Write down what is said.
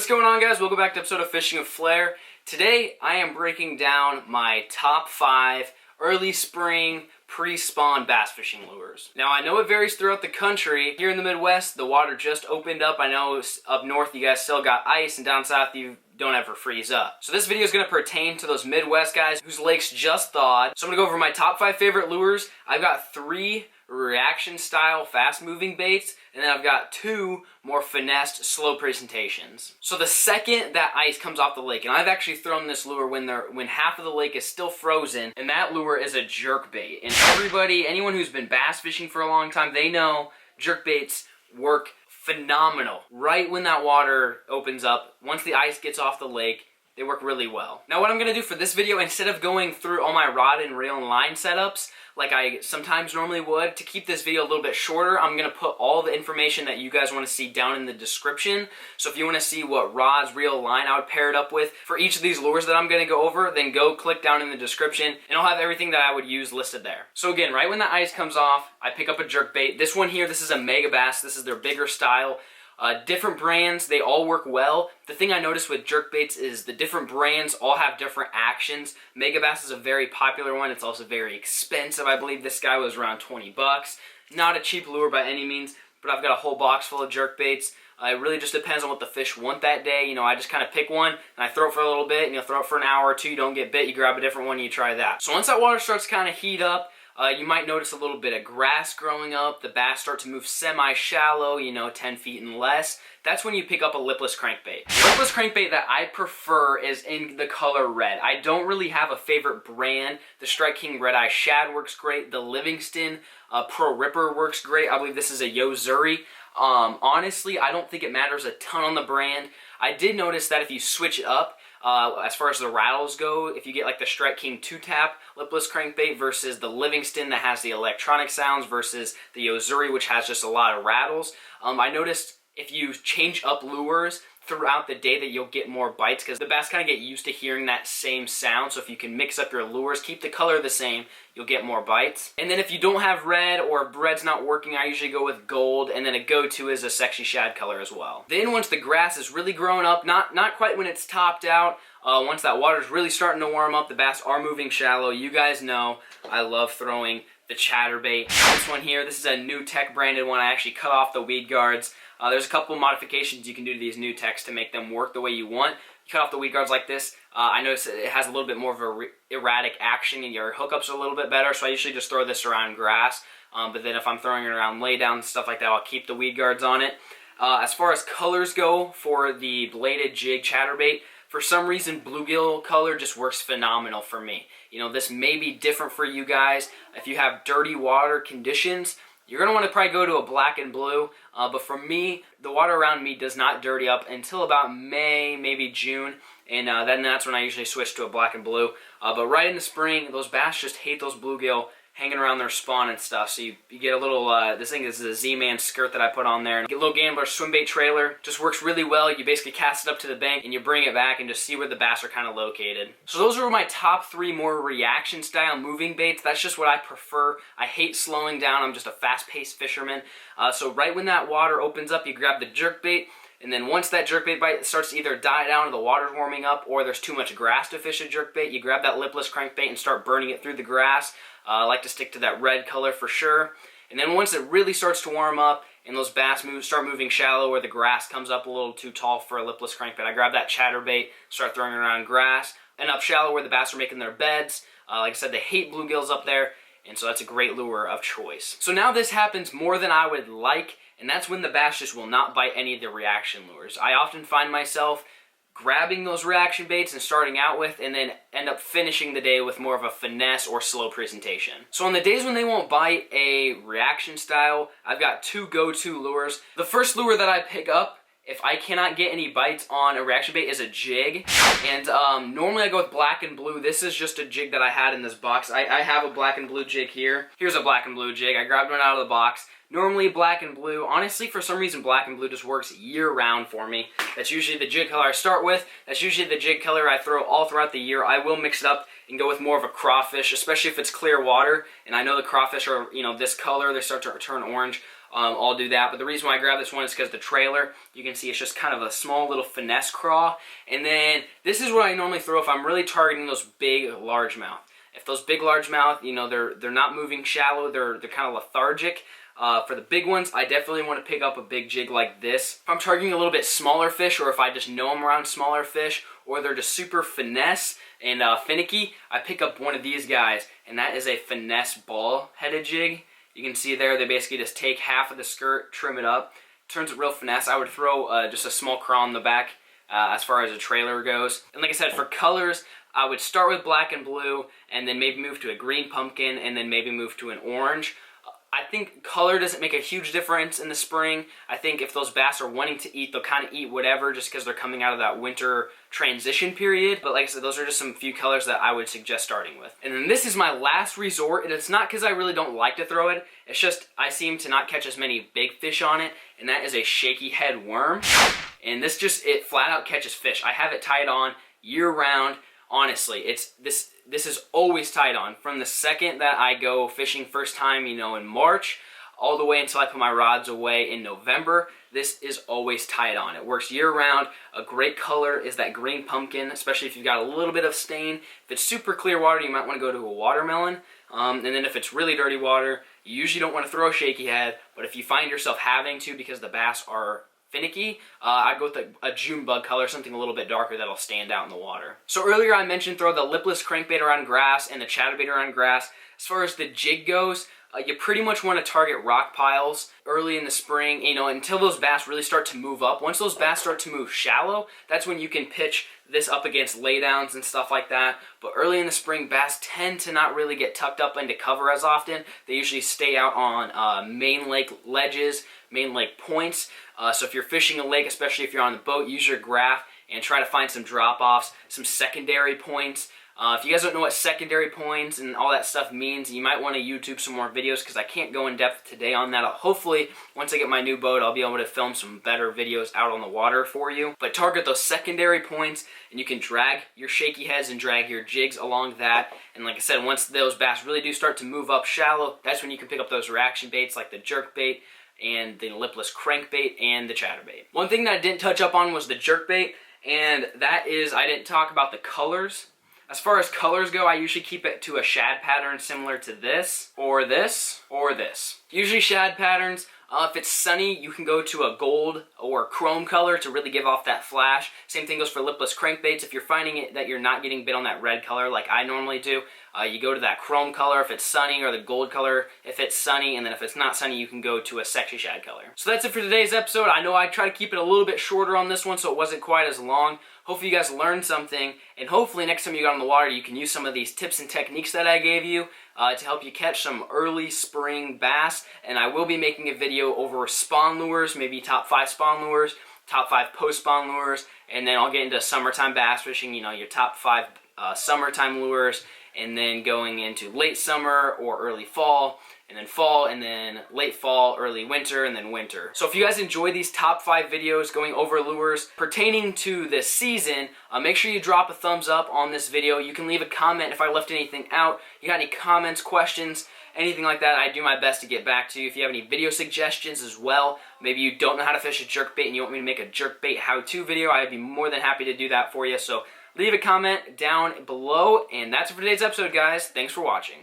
What's going on, guys? Welcome back to episode of Fishing with Flair. Today I am breaking down my top 5 early spring pre-spawn bass fishing lures. Now I know it varies throughout the country. Here in the Midwest the water just opened up. I know up north you guys still got ice, and down south you don't ever freeze up. So this video is going to pertain to those Midwest guys whose lakes just thawed. So I'm going to go over my top 5 favorite lures. I've got 3 reaction style fast moving baits, and then I've got 2 more finessed slow presentations. So the second that ice comes off the lake, and I've actually thrown this lure when half of the lake is still frozen, and that lure is a jerk bait. And anyone who's been bass fishing for a long time, they know jerk baits work phenomenal. Right when that water opens up, once the ice gets off the lake, they work really well. Now what I'm going to do for this video, instead of going through all my rod and reel and line setups like I sometimes normally would, to keep this video a little bit shorter, I'm going to put all the information that you guys want to see down in the description. So if you want to see what rods, reel, line I would pair it up with for each of these lures that I'm going to go over, then go click down in the description and I'll have everything that I would use listed there. So again, right when the ice comes off, I pick up a jerk bait. This one here, this is a Mega Bass. This is their bigger style. Different brands, they all work well. The thing I noticed with jerk baits is the different brands all have different actions. Mega Bass is a very popular one. It's also very expensive. I believe this guy was around 20 bucks. Not a cheap lure by any means, but I've got a whole box full of jerk baits. It really just depends on what the fish want that day. You know, I just kind of pick one and I throw it for a little bit, and you'll throw it for an hour or two. You don't get bit, you grab a different one and you try that. So once that water starts to kind of heat up, you might notice a little bit of grass growing up. The bass start to move semi-shallow, 10 feet and less. That's when you pick up a lipless crankbait. The lipless crankbait that I prefer is in the color red. I don't really have a favorite brand. The Strike King Red Eye Shad works great. The Livingston Pro Ripper works great. I believe this is a Yo-Zuri. Honestly, I don't think it matters a ton on the brand. I did notice that if you switch it up, as far as the rattles go, if you get like the Strike King 2-tap lipless crankbait versus the Livingston that has the electronic sounds versus the Yo-Zuri, which has just a lot of rattles, I noticed if you change up lures throughout the day that you'll get more bites, because the bass kind of get used to hearing that same sound. So if you can mix up your lures, keep the color the same, you'll get more bites. And then if you don't have red, or if red's not working, I usually go with gold, and then a go-to is a sexy shad color as well. Then once the grass is really grown up, not quite when it's topped out, once that water's really starting to warm up, the bass are moving shallow. You guys know I love throwing the chatterbait. This one here, this is a New Tech branded one. I actually cut off the weed guards. There's a couple modifications you can do to these New Techs to make them work the way you want. You cut off the weed guards like this. I noticed it has a little bit more of a erratic action, and your hookups are a little bit better, so I usually just throw this around grass. But then if I'm throwing it around laydown and stuff like that, I'll keep the weed guards on it. As far as colors go for the bladed jig chatterbait, for some reason, bluegill color just works phenomenal for me. This may be different for you guys. If you have dirty water conditions, you're going to want to probably go to a black and blue. But for me, the water around me does not dirty up until about May, maybe June. And then that's when I usually switch to a black and blue. But right in the spring, those bass just hate those bluegill hanging around their spawn and stuff. So you get a little, this thing is a Z-Man skirt that I put on there. And get a little Gambler swim bait trailer. Just works really well. You basically cast it up to the bank and you bring it back and just see where the bass are kind of located. So those are my top 3 more reaction style moving baits. That's just what I prefer. I hate slowing down. I'm just a fast-paced fisherman. So right when that water opens up, you grab the jerk bait. And then once that jerkbait bite starts to either die down or the water's warming up, or there's too much grass to fish a jerkbait, you grab that lipless crankbait and start burning it through the grass. I like to stick to that red color for sure. And then once it really starts to warm up and those bass start moving shallow, or the grass comes up a little too tall for a lipless crankbait, I grab that chatterbait, start throwing it around grass, and up shallow where the bass are making their beds. Like I said, they hate bluegills up there, and so that's a great lure of choice. So now this happens more than I would like, and that's when the bass just will not bite any of the reaction lures. I often find myself grabbing those reaction baits and starting out with, and then end up finishing the day with more of a finesse or slow presentation. So on the days when they won't bite a reaction style, I've got 2 go-to lures. The first lure that I pick up, if I cannot get any bites on a reaction bait, is a jig. And normally I go with black and blue. This is just a jig that I had in this box. I have a black and blue jig here. Here's a black and blue jig. I grabbed one out of the box. Normally black and blue. Honestly, for some reason, black and blue just works year-round for me. That's usually the jig color I start with. That's usually the jig color I throw all throughout the year. I will mix it up and go with more of a crawfish, especially if it's clear water. And I know the crawfish are, this color. They start to turn orange. I'll do that. But the reason why I grabbed this one is because the trailer, you can see it's just kind of a small little finesse craw. And then this is what I normally throw if I'm really targeting those big largemouth. If those big largemouth, you know, they're not moving shallow, they're kind of lethargic. For the big ones, I definitely want to pick up a big jig like this. If I'm targeting a little bit smaller fish, or if I just know I'm around smaller fish, or they're just super finesse and finicky, I pick up one of these guys, and that is a finesse ball-headed jig. You can see there, they basically just take half of the skirt, trim it up, turns it real finesse. I would throw just a small craw on the back as far as a trailer goes. And like I said, for colors, I would start with black and blue, and then maybe move to a green pumpkin, and then maybe move to an orange. I think color doesn't make a huge difference in the spring. I think if those bass are wanting to eat, they'll kind of eat whatever just because they're coming out of that winter transition period. But like I said, those are just some few colors that I would suggest starting with. And then this is my last resort, and it's not because I really don't like to throw it. It's just I seem to not catch as many big fish on it, and that is a shaky head worm. And this just, it flat out catches fish. I have it tied on year round. Honestly, this is always tied on from the second that I go fishing first time, you know, in March, all the way until I put my rods away in November. This is always tied on. It works year round. A great color is that green pumpkin, especially if you've got a little bit of stain. If it's super clear water, you might want to go to a watermelon. And then if it's really dirty water, you usually don't want to throw a shaky head, but if you find yourself having to because the bass are finicky, I'd go with a June bug color, something a little bit darker that'll stand out in the water. So earlier I mentioned throw the lipless crankbait around grass and the chatterbait around grass. As far as the jig goes, you pretty much want to target rock piles early in the spring, you know, until those bass really start to move up. Once those bass start to move shallow, that's when you can pitch this up against laydowns and stuff like that. But early in the spring, bass tend to not really get tucked up into cover as often. They usually stay out on main lake ledges, main lake points. So if you're fishing a lake, especially if you're on the boat, use your graph and try to find some drop-offs, some secondary points. If you guys don't know what secondary points and all that stuff means, you might want to YouTube some more videos because I can't go in depth today on that. Hopefully, once I get my new boat, I'll be able to film some better videos out on the water for you. But target those secondary points, and you can drag your shaky heads and drag your jigs along that. And like I said, once those bass really do start to move up shallow, that's when you can pick up those reaction baits like the jerk bait and the lipless crankbait and the chatterbait. One thing that I didn't touch up on was the jerk bait, and that is I didn't talk about the colors. As far as colors go, I usually keep it to a shad pattern similar to this, or this, or this. Usually shad patterns. If it's sunny, you can go to a gold or chrome color to really give off that flash. Same thing goes for lipless crankbaits. If you're finding it that you're not getting bit on that red color like I normally do, you go to that chrome color if it's sunny, or the gold color if it's sunny, and then if it's not sunny, you can go to a sexy shad color. So that's it for today's episode. I know I try to keep it a little bit shorter on this one so it wasn't quite as long. Hopefully you guys learned something, and hopefully next time you got on the water, you can use some of these tips and techniques that I gave you to help you catch some early spring bass. And I will be making a video over spawn lures, maybe top 5 spawn lures, top 5 post-spawn lures, and then I'll get into summertime bass fishing, you know, your top 5 summertime lures, and then going into late summer or early fall, and then late fall, early winter, and then winter. So if you guys enjoy these top 5 videos going over lures pertaining to this season, make sure you drop a thumbs up on this video. You can leave a comment if I left anything out. You got any comments, questions, anything like that, I do my best to get back to you. If you have any video suggestions as well, maybe you don't know how to fish a jerkbait and you want me to make a jerkbait how-to video, I'd be more than happy to do that for you. So leave a comment down below, and that's it for today's episode, guys. Thanks for watching.